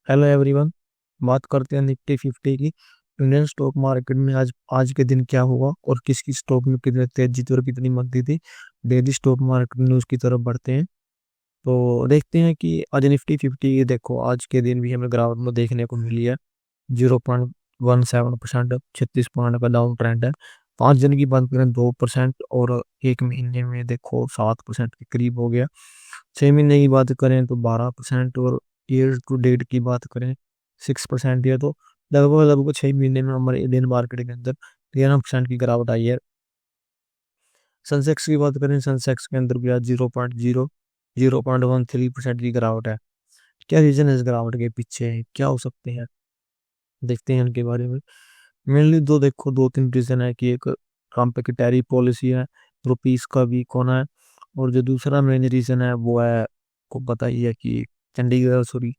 Hello everyone. बात करते हैं निफ्टी 50 की। इंडियन स्टॉक मार्केट में आज आज के दिन क्या हुआ और किसकी स्टॉक में कितनी तेजी थी और कितनी मंदी थी। डेली स्टॉक मार्केट न्यूज़ की तरफ बढ़ते हैं तो देखते हैं कि आज निफ्टी 50 देखो आज के दिन भी हमें गिरावट में देखने को मिली है। 0.17%, 36 पॉइंट का डाउन ट्रेंड है। 5 दिन की बात करें 2%, और एक महीने में देखो 7% के करीब हो गया। 6 महीने की बात करें तो 12%, और ईयर टू डेट की बात करें 6%। है तो लगभग लगभग 6 महीने में हमारे इंडियन मार्केट के अंदर 13% की गिरावट आई है। सेंसेक्स की बात करें, सेंसेक्स के अंदर भी आज 0.13% की गिरावट है। क्या रीजन है इस गिरावट के पीछे, क्या हो सकते हैं, देखते हैं इनके बारे में। मेनली दो देखो, 2-3 रीजन है कि एक ट्रम्प की टैरिफ पॉलिसी है, रुपीस का वीक होना है, और जो दूसरा मेन रीजन है वो है, को पता ही है कि चंडीगढ़ सॉरी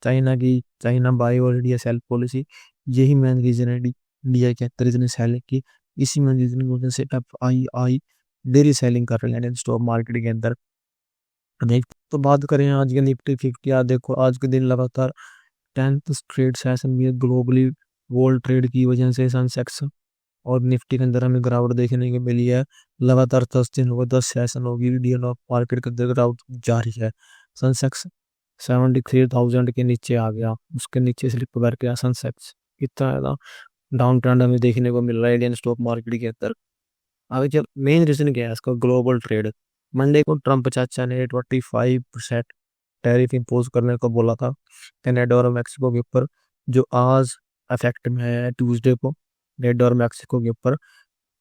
चाइना बाय और इंडिया सेल पॉलिसी। यही मेन रीजन है इंडिया के अंदर इतने सेलिंग की। इसी मेन रीजन की वजह से एफ आई डेली सेलिंग कर रहे हैं इंडियन स्टॉक मार्केट के अंदर। देख तो बात करें आज के निफ्टी 50, आज देखो आज के दिन लगातार 10th स्ट्रेट सेशन में ग्लोबली वर्ल्ड ट्रेड की वजह से सेंसेक्स और निफ्टी के अंदर हमें गिरावट देखने को मिली है। लगातार 10 दिन हो गए, 10 सेशन होगी, इंडियन मार्केट के अंदर गिरावट जारी है। सेंसेक्स 73,000 के नीचे आ गया, उसके नीचे स्लिप करके गया सेंसेक्स। इतना ज्यादा डाउन ट्रेंड हमें देखने को मिल रहा है इंडियन स्टॉक मार्केट के अंदर। आगे चल, मेन रीजन क्या है इसका, ग्लोबल ट्रेड। मंडे को ट्रम्प चाचा ने 25% टैरिफ इम्पोज करने को बोला था कनाडा और मैक्सिको के ऊपर, जो आज अफेक्ट में है ट्यूसडे को, कनाडा और मैक्सिको के ऊपर।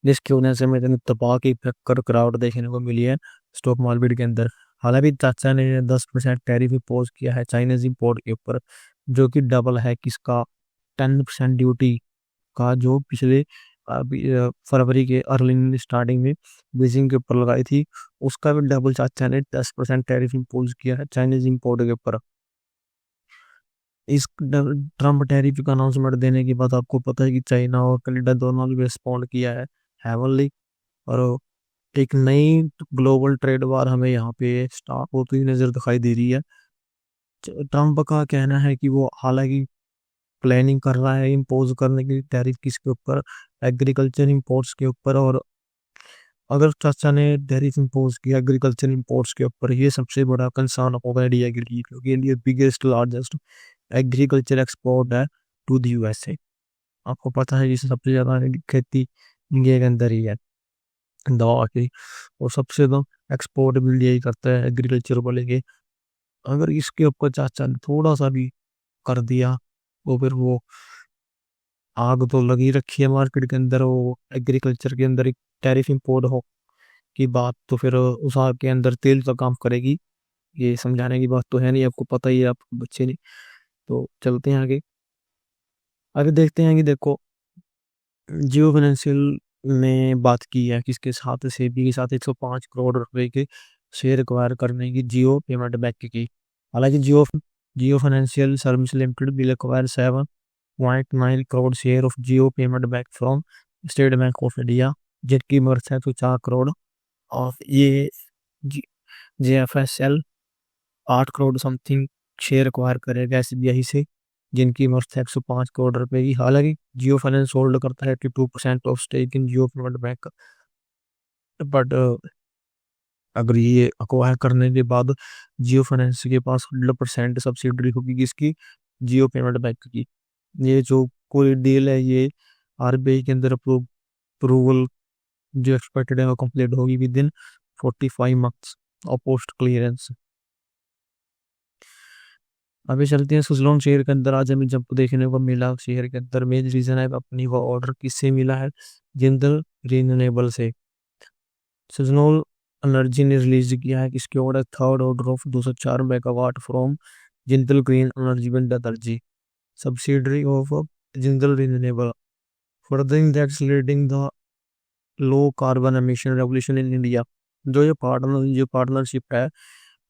जिसकी वजह से हमें तबाह की कर गिरावट देखने को मिली है स्टॉक मार्केट के अंदर। हालांकि चाचा ने 10% टैरिफ इम्पोज किया है चाइनीज इंपोर्ट के ऊपर, जो कि डबल है किसका, 10% ड्यूटी का, जो पिछले फरवरी के अर्ली स्टार्टिंग में बीजिंग के ऊपर लगाई थी। उसका भी डबल चाचा ने 10% टैरिफ इम्पोज किया है चाइनीज इंपोर्ट के ऊपर। इस ट्रम्प टैरिफ का अनाउंसमेंट देने के बाद आपको पता है कि चाइना और कनाडा दोनों ने रिस्पॉन्ड किया है हेवनली, और एक नई ग्लोबल ट्रेड वार हमें यहाँ पे स्टार्ट होती हुई नजर दिखाई दे रही है। ट्रम्प का कहना है कि वो हालांकि प्लानिंग कर रहा है इम्पोज करने की टैरिफ किसके ऊपर, एग्रीकल्चर इंपोर्ट्स के ऊपर। और अगर चाचा ने टैरिफ इम्पोज किया एग्रीकल्चर इंपोर्ट्स के ऊपर, ये सबसे बड़ा कंसर्न होगा इंडिया के लिए, क्योंकि India biggest largest agriculture export है टू द यूएसए। आपको पता है जिससे सबसे ज्यादा खेती इंडिया के अंदर ही है, दवा की। और सबसे ज्यादा एक्सपोर्ट भी इंडिया ही करता है एग्रीकल्चर को लेके। अगर इसके ऊपर चाचा ने थोड़ा सा भी कर दिया तो फिर वो आग तो लगी रखी है मार्केट के अंदर। वो एग्रीकल्चर के अंदर एक टैरिफ इम्पोर्ट हो की बात, तो फिर उस आग के अंदर तेल का काम करेगी। ये समझाने की बात तो है नहीं, आपको पता ही है, आप बच्चे नहीं। तो चलते हैं आगे। आगे देखते हैं कि देखो, जियो फाइनेंशियल ने बात की है किसके साथ, सेबी के साथ 105 करोड़ रुपए के शेयर एक्वायर करने की जियो पेमेंट बैंक की। हालांकि Jio Jio financial service limited will acquire 7.9 crore share of Jio payment bank from State Bank of India, जिनकी वर्थ है तो 4 करोड़। और ये JFSL 8 crore something share acquire करेगा SBI से, जिनकी वर्थ है 105 करोड़ रुपए की। हालांकि जियो फाइनेंस होल्ड करता है 82% of stake in Jio payment bank, but अगर ये अक्वायर करने के बाद जियो फाइनेंस के पास 100% सब्सिडरी होगी किसकी, जियो पेमेंट बैंक की। ये जो कोई डील है ये RBI के अंदर अप्रूवल जो एक्सपेक्टेड है वो कंप्लीट होगी विद इन 45 मंथ्स और पोस्ट क्लियरेंस। अभी चलते हैं सुजलोन शेयर के अंदर। आज हमें जब देखने को मिला शेयर के अंदर, मेन रीजन है अपनी वो ऑर्डर किससे मिला है, जिंदल रिन्यूएबल से। सुजलोन एनर्जी ने रिलीज किया है किसके order, third order of 204 megawatt from Jindal green energy wind energy, subsidiary of Jindal renewable, furthering that accelerating the low carbon emission revolution in India. जो पार्टनरशिप है,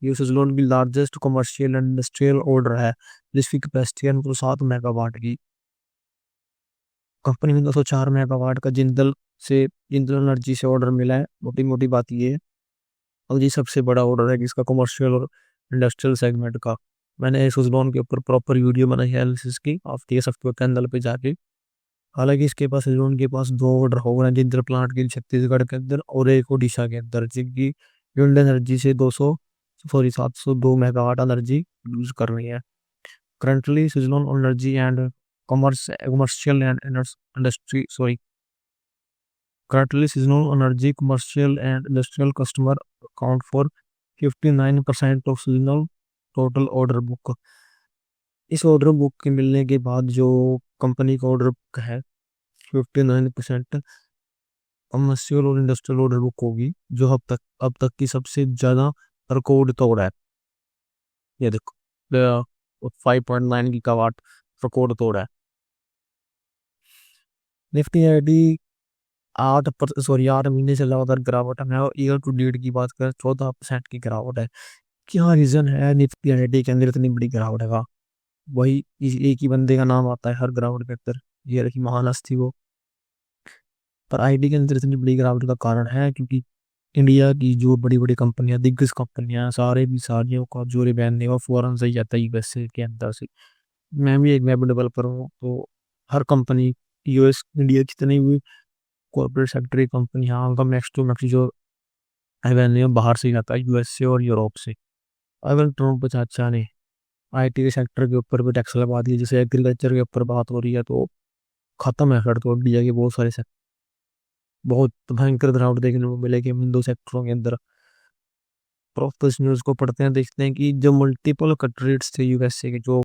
ये सुजलोन की largest commercial and industrial order है, जिसकी कैपेसिटी है 7 मेगावाट की। Company में 204 megawatt का जिंदल एनर्जी से ऑर्डर मिला है। मोटी मोटी बात ये है, और ये सबसे बड़ा ऑर्डर है किसका, कमर्शियल और इंडस्ट्रियल सेगमेंट का। मैंने सुजलॉन के ऊपर प्रॉपर वीडियो बनाई है एनालिसिस की, आप देख सकते हो कैंडल पे जाके। हालांकि इसके पास सुजलॉन के पास दो ड्रॉवर हैं, जिंदर प्लांट के छत्तीसगढ़ के अंदर और एक ओडिशा के अंदर, जिनकी विंड एनर्जी से 702 मेगावाट एनर्जी यूज कर रही है। Currently Suzlon energy and commercial and industry sorry Currently, seasonal energy, commercial and industrial customer account for 59% of seasonal total order book। इस ऑर्डर बुक के मिलने के बाद जो कंपनी का ऑर्डर बुक है 59% कमर्शियल और इंडस्ट्रियल ऑर्डर बुक होगी, जो अब तक की सबसे ज्यादा रिकॉर्ड तोड़ है। ये देखो 5.9 गीगावाट रिकॉर्ड तोड़ है। निफ्टी आईडी 8 महीने से लगातार गिरावट है। ईयर टू डेट की बात करें 14% की गिरावट है। क्या रीजन है निफ्टी आईडी के अंदर इतनी बड़ी गिरावट है? वही एक ही बंदे का नाम आता है हर गिरावट के अंदर, ये रही महान हस्ती वो। पर आईडी के अंदर इतनी बड़ी गिरावट का कारण है क्योंकि इंडिया की जो बड़ी बड़ी कंपनियां, दिग्गज कंपनियां, सारे भी सारियों का जो रिवेन्यू है फॉरन से ही आता है, यूएसए के अंदर से। मैं भी एक वेब डेवलपर हूँ, तो हर कंपनी यूएस इंडिया जितनी भी कॉर्पोरेट सेक्टर की कंपनी, हाँ का मैक्स टू मैक्स जो रेवेन्यू बाहर से ही आता है, यूएसए और यूरोप से। अगर ट्रम्प चाचा ने आईटी के सेक्टर के ऊपर भी टैक्स लगा दिया, जैसे एग्रीकल्चर के ऊपर बात हो रही है, तो खत्म है फिर तो इंडिया के बहुत सारे सेक्टर। बहुत भयंकर गिरावट देखने को मिलेगी इन दो सेक्टरों के अंदर। प्रॉपर न्यूज को पढ़ते हैं, देखते हैं कि जो मल्टीपल कट रेट्स थे यूएसए के, जो